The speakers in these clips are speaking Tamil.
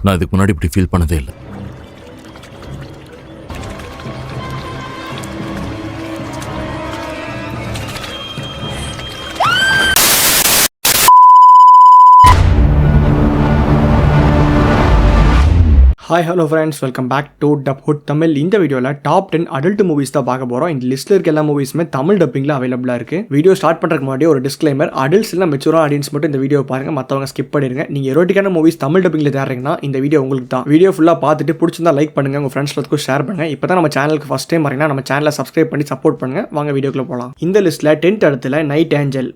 நான் இதுக்கு முன்னாடி இப்படி ஃபீல் பண்ணதே இல்லை. Hi hello friends, welcome back to டப்ஹுட் தமிழ். இந்த வீடியோவில் டாப் 10 அடல்ட் மூவிஸ் தான் பார்க்க போகிறோம். இந்த லிஸ்ட்டில் இருக்க எல்லா மூவிஸுமே தமிழ் டப்பிங்கில் அவைலபிளாக இருக்குது. வீடியோ ஸ்டார்ட் பண்ணுறதுக்கு முன்னாடி ஒரு டிஸ்க்ளைமர், அடல்ட்ஸ் இல்லை மெச்சூரான ஆடியன்ஸ் மட்டும் இந்த வீடியோ பாருங்கள், மற்றவங்க ஸ்கிப் பண்ணிடுங்க. நீங்கள் எரோட்டிக்கான மூவிஸ் தமிழ் டப்பிங்கில் தேடுறீங்கன்னா இந்த வீடியோ உங்களுக்கு தான். வீடியோ ஃபுல்லாக பார்த்துட்டு பிடிச்சிருந்தா லைக் பண்ணுங்கள், உங்கள் ஃப்ரெண்ட்ஸ்க்கு ஷேர் பண்ணுங்கள். இப்போ தான் நம்ம சேனலுக்கு ஃபஸ்ட் டைம் வரீங்கன்னா நம்ம சேனலை சப்ஸ்கிரைப் பண்ணி சப்போர்ட் பண்ணுங்கள். வாங்க வீடியோக்குள்ளே போகலாம். இந்த லிஸ்ட்டில் 10th இடத்துல நைட் ஏஞ்சல்.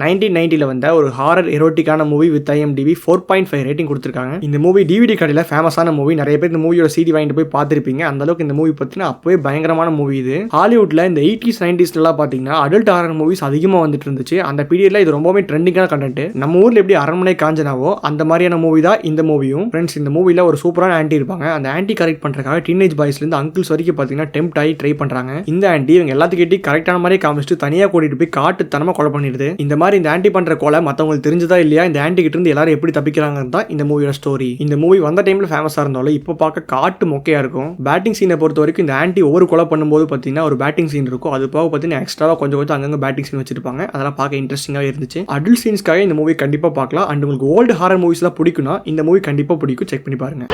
1990 வந்த ஒரு ஹாரர் எரோட்டிக்கான மூவி வித் IMDb 4.5 ரேட்டிங் கொடுத்துருக்காங்க. இந்த மூவி டிவிடி கடையில் ஃபேமஸான மூவி. நிறைய பேர் இந்த மூவியோட CD வாங்கிட்டு போய் பார்த்துருப்பீங்க. அந்த அளவுக்கு இந்த மூவி பார்த்தீங்கன்னா அப்பவே பயங்கரமான மூவி. இது ஹாலிவுட்ல இந்த 80s 90s பார்த்தீங்கன்னா அடல்ட் ஹாரர் மூவிஸ் அதிகமாக வந்துட்டு இருந்துச்சு. அந்த பீரியட்ல இது ரொம்பவே ட்ரெண்டிங்கான கண்டென்ட். நம்ம ஊர்ல எப்படி அரண்மனை காஞ்சனாவோ அந்த மாதிரியான மூவி தான் இந்த மூவியும். ஃப்ரெண்ட்ஸ், இந்த மூவில ஒரு சூப்பரான ஆன்டி இருப்பாங்க. அந்த ஆன்டி கரெக்ட் பண்றதுக்காக டீனேஜ் பாய்ஸ்ல இருந்து அங்கிள்ஸ் வரைக்கும் பார்த்தீங்கன்னா டெம்ப்ட் ஆகி ட்ரை பண்றாங்க. இந்த ஆன்டி இவங்க எல்லாத்துக்கிட்டே கரெக்டான மாதிரி காமிச்சிட்டு தனியாக கூட்டிட்டு போய் காட்டுத்தனமா கொலை பண்ணிடுது. இந்த மாதிரி இந்த ஆன்டி பண்ற கொலை மற்றவங்களுக்கு தெரிஞ்சதா இல்லையா, இந்த ஆன்டி கிட்ட இருந்து எல்லாரும் எப்படி தப்பிக்கிறாங்கன்னு தான் இந்த மூவியோட ஸ்டோரி. இந்த மூவி வந்த டைம்ல ஃபேமஸா இருந்தாலும் இப்போ பார்க்க காட்டு மொக்கையா இருக்கும். பேட்டிங் சீனை பொறுத்த வரைக்கும் இந்த ஆன்டி ஒவ்வொரு கொலை பண்ணும்போது பார்த்தீங்கன்னா ஒரு பேட்டிங் சீன் இருக்கும். அது போக பார்த்தீங்கன்னா எக்ஸ்ட்ராவா கொஞ்சம் அங்கங்க பேட்டிங் சீன் வச்சிருப்பாங்க. அதெல்லாம் பார்க்க இன்ட்ரெஸ்டிங்காக இருந்துச்சு. அடல்ட் சீன்ஸ்க்காக இந்த மூவி கண்டிப்பா பார்க்கலாம். அண்ட் உங்களுக்கு ஓல்டு ஹாரர் மூவிஸ் எல்லாம் பிடிக்கும்னா இந்த மூவி கண்டிப்பா பிடிக்கும். செக் பண்ணி பாருங்க.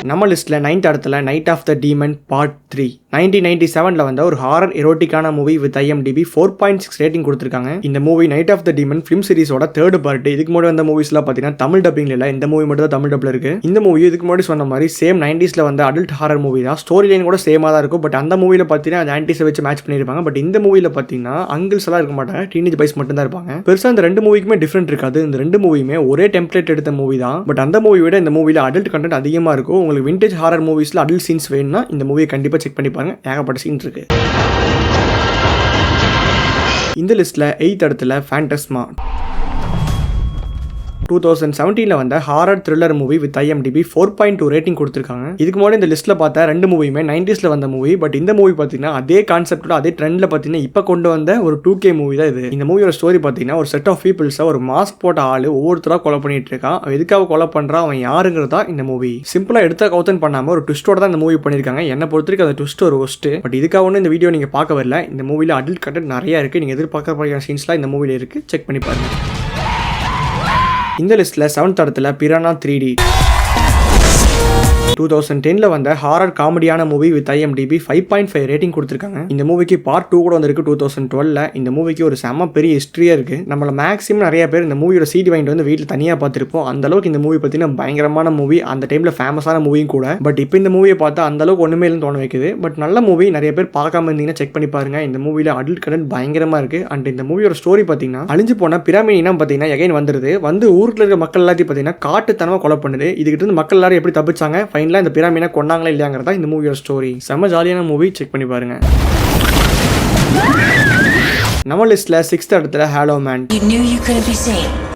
நம்ம லிஸ்ட்டில் 9th இடத்துல Night of the Demon part 3 1997 வந்த ஒரு ஹாரர் எரோட்டிக்கான மூவி வித் IMDb 4.6 ரேட்டிங் கொடுத்துருக்காங்க. இந்த movie Night of the Demon film சீரிஸோட 3rd பார்ட். இதுக்கு முன்னாடி வந்த மூவிஸ்லாம் பார்த்தீங்கன்னா தமிழ் டப்பிங் இல்லை, இந்த மூவி மட்டும் தான் தமிழ் டப்பில் இருக்கு. இந்த மூவி இதுக்கு முன்னாடி சொன்ன மாதிரி சேம் 90s வந்த அடல்ட் ஹாரர் மூவி தான். ஸ்டோரி லைன் கூட சேமாக தான் இருக்கும். பட் அந்த மூவியில் பார்த்தீங்கன்னா அந்த ஆன்டிஸை வச்சு மேட்ச் பண்ணியிருப்பாங்க. பட் இந்த மூவியில் பார்த்தீங்கன்னா அங்கிள்ஸ் எல்லாம் இருக்க மாட்டாங்க, டீனேஜ் பாய்ஸ் மட்டும் தான் இருப்பாங்க. பெருசாக இந்த ரெண்டு மூவிக்குமே டிஃப்ரெண்ட் இருக்காது. இந்த ரெண்டு மூவியுமே ஒரே டெம்ப்ளேட் எடுத்த மூவி தான். பட் அந்த மூவி விட இந்த மூவியில் அடல்ட் கண்டென்ட் அதிகமாக இருக்கும். உங்களுக்கு விண்டேஜ் ஹாரர் மூவிஸ்ல அடல்ட் சீன்ஸ் வேணும்னா இந்த மூவியை கண்டிப்பா செக் பண்ணி பாருங்க. ஏகப்பட்ட சீன் இருக்கு. இந்த லிஸ்ட்ல 8th இடத்துல ஃபேண்டஸ்மா 2017 வந்த horror thriller movie with IMDb 4.2 rating கொடுத்துருக்காங்க. இதுக்கு முன்னாடி இந்த லிஸ்ட்ல பார்த்த ரெண்டு மூவியுமே 90s வந்த மூவி. பட் இந்த மூவி பார்த்தீங்கன்னா அதே கான்செப்டோட அதே ட்ரெண்ட்ல பார்த்தீங்கன்னா இப்போ கொண்டு வந்த ஒரு 2K மூவி தான் இது. இந்த மூவியோட ஸ்டோரி பார்த்தீங்கன்னா ஒரு செட் ஆஃப் பீப்புள்ஸை ஒரு மாஸ்க் போட்ட ஆளு ஒவ்வொருத்தராக கொலை பண்ணிட்டு இருக்கான். எதுக்காக கொலை பண்றான், அவன் யாருங்கிறதா இந்த மூவி. சிம்பிளா எடுத்த கவுத்தன் பண்ணாம ஒரு ட்விஸ்டோட தான் இந்த மூவி பண்ணிருக்காங்க. என்ன பொறுத்த வரைக்கும் அந்த ட்விஸ்ட் ஒரு ஒஸ்ட். பட் இதுக்காக ஒன்று இந்த வீடியோ நீங்க பார்க்க வரல. இந்த மூவில அடல்ட் கண்டென்ட் நிறைய இருக்கு. நீங்க எதிர்பார்க்க சீன்ஸ்லாம் இந்த மூவில இருக்கு. செக் பண்ணி பாருங்க. இந்த லிஸ்ட்ல 7th இடத்துல பிரானா 3D 2010 வந்த ஹாரர் காமெடியான மூவி வித் IMDb 5.5 ரேட்டிங் கொடுத்துருக்காங்க. இந்த மூவிக்கு பார்ட் 2 கூட வந்திருக்கு 2012. இந்த மூவிக்கு ஒரு செம்ம பெரிய ஹிஸ்டரியா இருக்கு. நம்மள மேக்ஸிமம் நிறைய பேர் இந்த மூவியோட CD வாங்கிட்டு வந்து வீட்டில் தனியாக பார்த்துருப்போம். அந்த அளவுக்கு இந்த மூவி பார்த்தீங்கன்னா பயங்கரமான மூவி. அந்த டைம்ல ஃபேமஸான மூவியும் கூட. பட் இப்போ இந்த மூவியை பார்த்தா அந்த அளவுக்கு ஒண்ணுமே இல்லைன்னு தோண வைக்குது. பட் நல்ல மூவி. நிறைய பேர் பார்க்காம இருந்தீங்கன்னா செக் பண்ணி பாருங்க. இந்த மூவில அடல்ட் கண்டென்ட் பயங்கரமா இருக்கு. அண்ட் இந்த மூவியோட ஸ்டோரி பார்த்தீங்கன்னா அழிஞ்சு போன பிரமிடினா பார்த்தீங்கன்னா எகைன் வந்துருது. வந்து ஊருக்குள்ள இருக்க மக்கள் எல்லாத்தையும் பார்த்தீங்கன்னா காட்டுத்தனமா கொலை பண்ணுது. இதுகிட்ட இருந்து மக்கள் எல்லாரும் எப்படி தப்பிச்சாங்க, ஃபைனலா இந்த பிரமிடினா கொண்டாங்களா இல்லையாங்கிறதா இந்த மூவியோட ஸ்டோரி. செம்ம ஜாலியான மூவி. செக் பண்ணி பாருங்க. நம்ம லிஸ்ட்ல 6th இடத்துல ஹலோ மேன்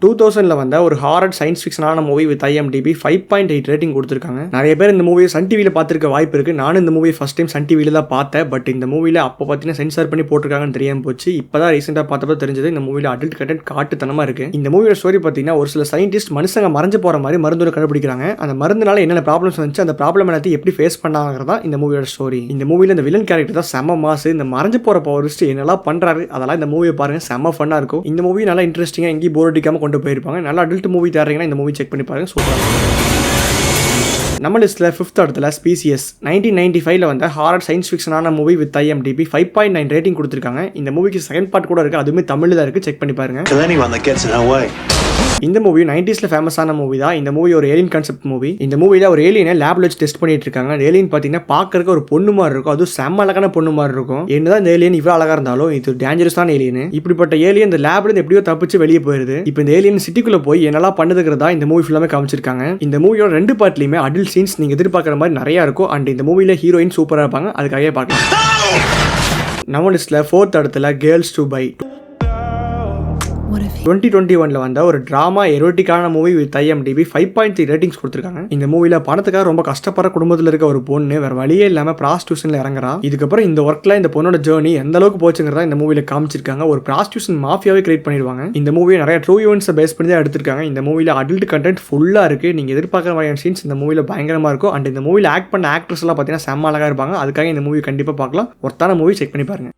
2000 வந்த ஒரு ஹாரர் சயின்ஸ் ஃபிக்ஷனான மூவி வித் IMDb 5.8 ரேட்டிங் கொடுத்துருக்காங்க. நிறைய பேர் இந்த மூவியை சன் டிவியில் பார்த்துருக்க வாய்ப்பு இருக்கு. நானும் இந்த மூவி ஃபர்ஸ்ட் டைம் சன் டிவியில் தான் பார்த்தேன். பட் இந்த மூவியில் அப்போ பார்த்தீங்கன்னா சென்சார் பண்ணி போட்டிருக்காங்கன்னு தெரியாம போச்சு. இப்போதான் ரீசெண்டாக பார்த்தப்ப தெரிஞ்சது இந்த மூவியில் அடல்ட் கண்டென்ட் காட்டுத்தனமா இருக்கு. இந்த மூவியோட ஸ்டோரி பார்த்தீங்கன்னா ஒரு சில சயின்டிஸ்ட் மனுஷங்க மறைஞ்சு போற மாதிரி மருந்து கண்டுபிடிக்கிறாங்க. அந்த மருந்துனால என்னென்ன ப்ராப்ளம்ஸ் வந்துச்சு, அந்த ப்ராப்ளம் எல்லாத்தையும் எப்படி ஃபேஸ் பண்ணாங்கிறதா இந்த மூவியோட ஸ்டோரி. இந்த மூவியில் இந்த வில்லன் கேரக்டர் தான் செம்ம மாசு. இந்த மறைஞ்சு போற பவரிஸ்ட் என்னெல்லாம் பண்றாரு அதெல்லாம் இந்த மூவியை பாருங்க. செம்ம ஃபன்னா இருக்கும். இந்த மூவி நல்லா இன்ட்ரெஸ்டிங்கா எங்கேயும் போர் அடிக்காம கொண்டு போயிருப்பாங்க. நல்லா அடல்ட் மூவி தேடுறீங்கன்னா இந்த மூவி செக் பண்ணி பாருங்க. சூப்பரா இருக்கும். நம்ம லிஸ்ட்ல 5th இடத்துல ஸ்பீசியஸ் 1995 வந்த ஹாரர் சயின்ஸ் ஃபிக்ஷனான மூவி வித் IMDb 5.9 ரேட்டிங் கொடுத்துருக்காங்க. இந்த மூவிக்கு செகண்ட் பார்ட் கூட இருக்கு. அதுவுமே தமிழ்ல தான் இருக்கு. செக் பண்ணி பாருங்க. இந்த மூவி 90s ஃபேமஸான மூவி தான். இந்த மூவி ஒரு ஏலியன் கான்செப்ட் மூவி. இந்த மூவில ஒரு ஏலியனை லேப்ல வச்சு டெஸ்ட் பண்ணிட்டு இருக்காங்க. அந்த ஏலியன் பாத்தீங்கன்னா பார்க்கறதுக்கு ஒரு பொண்ணு மாதிரி இருக்கும். அதுவும் செம்ம அழகான பொண்ணு மாதிரி இருக்கும். என்னதான் இந்த ஏலியன் இவ்வளவு அழகா இருந்தாலும் இது டேஞ்சரஸான ஏலியன். இப்படிப்பட்ட ஏலியன் இந்த லேப்ல இருந்து எப்படியோ தப்பிச்சு வெளியே போயிருது. இப்போ இந்த ஏலியன் சிட்டிக்குள்ள போய் என்னெல்லாம் பண்ணுதுங்கிறதா இந்த மூவி ஃபுல்லாமே காமிச்சிருக்காங்க. இந்த மூவியோட 2 பார்ட்லயுமே அடல்ட் சீன்ஸ் நீங்க எதிர்பார்க்குற மாதிரி நிறைய இருக்கும். அண்ட் இந்த மூவில ஹீரோயின் சூப்பரா இருப்பாங்க. அதுக்காகவே பார்க்கலாம். நம்ம லிஸ்ட்ல 4th இடத்துல கேர்ள்ஸ் டு பை 2021 வந்த ஒரு டிராமா எரோட்டிக்கான மூவி வித் IMDb 5.3 ரேட்டிங்ஸ் கொடுத்துருக்காங்க. இந்த மூவில பணத்துக்காக ரொம்ப கஷ்டப்படுற குடும்பத்தில் இருக்க ஒரு பொண்ணு வேற வழியே இல்லாம ப்ராஸ்டியூஷன்ல இறங்குறா. இதுக்கப்புறம் இந்த ஒர்க்ல இந்த பொண்ணோட ஜேர்னி எந்த அளவுக்கு போச்சுங்கிறதா இந்த மூவில காமிச்சிருக்காங்க. ஒரு ப்ராஸ்டியூஷன் மாஃபியாவே கிரியேட் பண்ணிடுவாங்க. இந்த மூவியை நிறைய ட்ரூ ஈவெண்ட்ஸை பேஸ் பண்ணி தான் எடுத்திருக்காங்க. இந்த மூவில அடல்ட் கண்டென்ட் ஃபுல்லா இருக்கு. நீங்க எதிர்பார்க்குற மாதிரியான சீன்ஸ் இந்த மூவில பயங்கரமா இருக்கும். அண்ட் இந்த மூவில ஆக்ட் பண்ண ஆக்ட்ரஸ் எல்லாம் பார்த்தீங்கன்னா செம்ம அழகா இருப்பாங்க. அதுக்காக இந்த மூவி கண்டிப்பா பார்க்கலாம். ஒருத்தான மூவி செக் பண்ணி பாருங்க.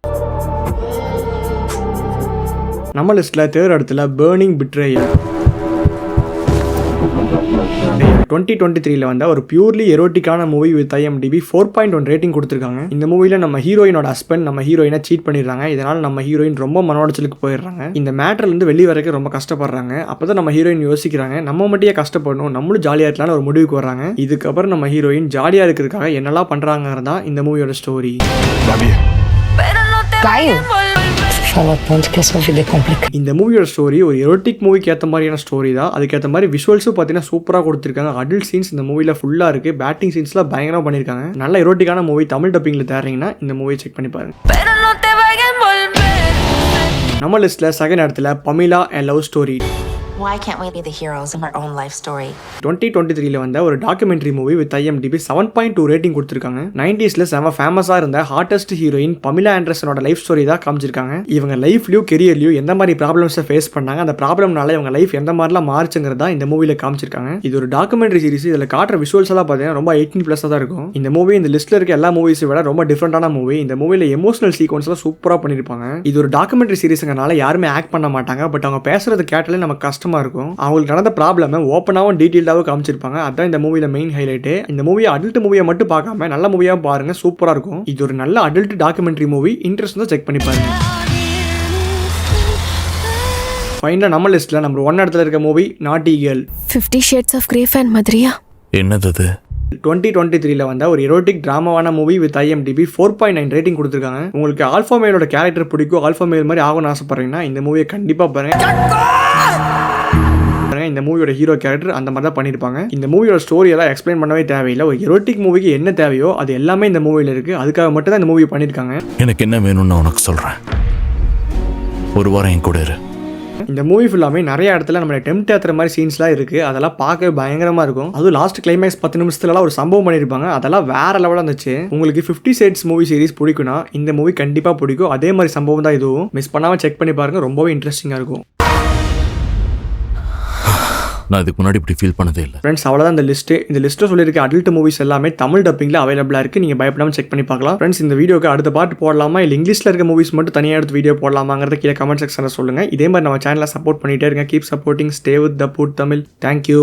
நம்ம லிஸ்ட்ல தேர்ட் இடத்துல பர்னிங் பிட்ரேயல் 2023 வந்த ஒரு பியூர்லி எரோட்டிக்கான மூவி வித் IMDb 4.1 ரேட்டிங் கொடுத்துருக்காங்க. இந்த மூவில நம்ம ஹீரோயினோட ஹஸ்பண்ட் நம்ம ஹீரோயினை சீட் பண்ணிடுறாங்க. இதனால நம்ம ஹீரோயின் ரொம்ப மன உடைச்சலுக்கு போயிடுறாங்க. இந்த மேட்டர்ல இருந்து வெளியே வரைக்கும் ரொம்ப கஷ்டப்படுறாங்க. அப்பதான் நம்ம ஹீரோயின் யோசிக்கிறாங்க, நம்ம மட்டும் கஷ்டப்படணும், நம்மளும் ஜாலியா இருக்கலாம்னு ஒரு முடிவுக்கு வர்றாங்க. இதுக்கப்புறம் நம்ம ஹீரோயின் ஜாலியா இருக்கிறதுக்காக என்னெல்லாம் பண்றாங்கிறதா இந்த மூவியோட ஸ்டோரி. இந்த மூவியோட ஸ்டோரி ஒரு எரோட்டிக் மூவிக்கு ஏற்ற மாதிரியான ஸ்டோரி தான். அதுக்கேற்ற மாதிரி விஷுவல்ஸும் பார்த்தீங்கன்னா சூப்பராக கொடுத்துருக்காங்க. அடல்ட் சீன்ஸ் இந்த மூவியில் ஃபுல்லாக இருக்குது. பேட்டிங் சீன்ஸ்லாம் பயங்கரமாக பண்ணியிருக்காங்க. நல்ல எரோட்டிக்கான மூவி தமிழ் டப்பிங்கில் தேடுறீங்கன்னா இந்த மூவியை செக் பண்ணி பாருங்க. நம்ம லிஸ்ட்டில் செகண்ட் இடத்துல பமிலா எ love story. Why can't we be the heroes of our own life story? 2023 வந்த ஒரு documentary movie with IMDb 7.2 rating கொடுத்துருக்காங்க. 90sல செம ஃபேமஸா இருந்த ஹாட்டஸ்ட் ஹீரோயின் பமிலா ஆண்டர்சனோட லைஃப் ஸ்டோரி தான் காமிச்சிருக்காங்க. இவங்க லைஃப்லயும் கெரியர்லயும் எந்த மாதிரி ப்ராப்ளம்ஸை ஃபேஸ் பண்ணாங்க, அந்த ப்ராப்ளம்னால இவங்க லைஃப் எந்த மாதிரிலாம் மாறுச்சுங்கிறதா இந்த மூவில காமிச்சிருக்காங்க. இது ஒரு டாக்குமெண்ட்ரி சீரிஸ். இதுல காட்டுற விஷுவல்ஸ் எல்லாம் பார்த்தீங்கன்னா ரொம்ப 18+ தான் இருக்கும். இந்த மூவி இந்த லிஸ்ட்ல இருக்க எல்லா மூவிஸை விட ரொம்ப டிஃப்ரெண்டான மூவி. இந்த மூவில எமோஷனல் சீக்வன்ஸ்லாம் சூப்பரா பண்ணிருப்பாங்க. இது ஒரு டாக்குமெண்ட்ரி சீரிஸ்ங்கனால யாருமே ஆக்ட் பண்ண மாட்டாங்க. பட் அவங்க பேசுறது கேட்டாலே நமக்கு கஷ்டமா இருக்கும். அவங்களுக்கு நடந்த ப்ராப்ளம் ஓப்பனாகவும் டீட்டெயில்டாகவும் காமிச்சிருப்பாங்க. அதான் இந்த மூவில மெயின் ஹைலைட்டு. இந்த மூவியை அடல்ட் மூவியை மட்டும் பார்க்காம நல்ல மூவியா பாருங்க, சூப்பரா இருக்கும். இது ஒரு நல்ல அடல்ட் டாக்குமெண்ட்ரி மூவி. இன்ட்ரெஸ்ட் தான் செக் பண்ணி பாருங்க. ஃபைனலா நம்ம லிஸ்ட்ல நம்பர் 1 இடத்துல இருக்க மூவி நாட்டி girl. 50 Shades of Grey fan மாதிரியா? என்னது 2023 வந்த ஒரு எரோட்டிக் டிராமாவான மூவி வித் IMDb 4.9 ரேட்டிங் கொடுத்துருக்காங்க. உங்களுக்கு ஆல்ஃபா மேலோட கேரக்டர் பிடிக்கும், ஆல்ஃபா மேல் மாதிரி ஆகணும்னு ஆசைப்படுறீங்கன்னா இந்த மூவியை கண்டிப்பா பாருங்க. இந்த மூவியோட ஹீரோ கேரக்டர் அந்த மாதிரி தான் பண்ணியிருப்பாங்க. இந்த மூவியோட ஸ்டோரி எல்லாம் எக்ஸ்பிளைன் பண்ணவே தேவையில்லை. ஒரு எரோட்டிக் மூவிக்கு என்ன தேவையோ அது எல்லாமே இந்த மூவியில் இருக்கு. அதுக்காக மட்டும் தான் இந்த மூவி பண்ணியிருக்காங்க. எனக்கு என்ன வேணும்னு உனக்கு சொல்றேன், ஒரு வாரம் என் கூட இரு. இந்த மூவி ஃபுல்லாமே நிறைய இடத்துல நம்ம டெம்ட் ஏற்றுற மாதிரி சீன்ஸ்லாம் இருக்கு. அதெல்லாம் பார்க்கவே பயங்கரமா இருக்கும். அதுவும் லாஸ்ட் கிளைமேக்ஸ் 10 நிமிஷத்துலலாம் ஒரு சம்பவம் பண்ணியிருப்பாங்க. அதெல்லாம் வேற லெவலாக இருந்துச்சு. உங்களுக்கு 50 Shades மூவி சீரிஸ் பிடிக்கும்னா இந்த மூவி கண்டிப்பாக பிடிக்கும். அதே மாதிரி சம்பவம் தான் இதுவும். மிஸ் பண்ணாமல் செக் பண்ணி பாருங்க, ரொம்பவே இன்ட்ரெஸ்டிங்காக இருக்கும். நான் இதுக்கு முன்னாடி இப்படி ஃபீல் பண்ணதே இல்லை. ஃப்ரெண்ட்ஸ், அவ்வளோதான் இந்த லிஸ்ட்டு. இந்த லிஸ்ட்டில் சொல்லியிருக்க அடல்ட் மூவிஸ் எல்லாமே தமிழ் டப்பிங்கில் அவைலபிளாக இருக்குது. நீங்கள் பயப்படாமல் செக் பண்ணி பார்க்கலாம். ஃப்ரெண்ட்ஸ், இந்த வீடியோக்கு அடுத்த பார்ட் போடலாமா இல்லை இங்கிலீஷில் இருக்க மூவிஸ் மட்டும் தனியாக எடுத்து வீடியோ போடலாமாங்கிறத கீழே கமெண்ட் செக்ஷனில் சொல்லுங்கள். இதே மாதிரி நம்ம சேனலை சப்போர்ட் பண்ணிகிட்டே இருங்க. Keep supporting. Stay with the புட் தமிழ். தேங்க்யூ.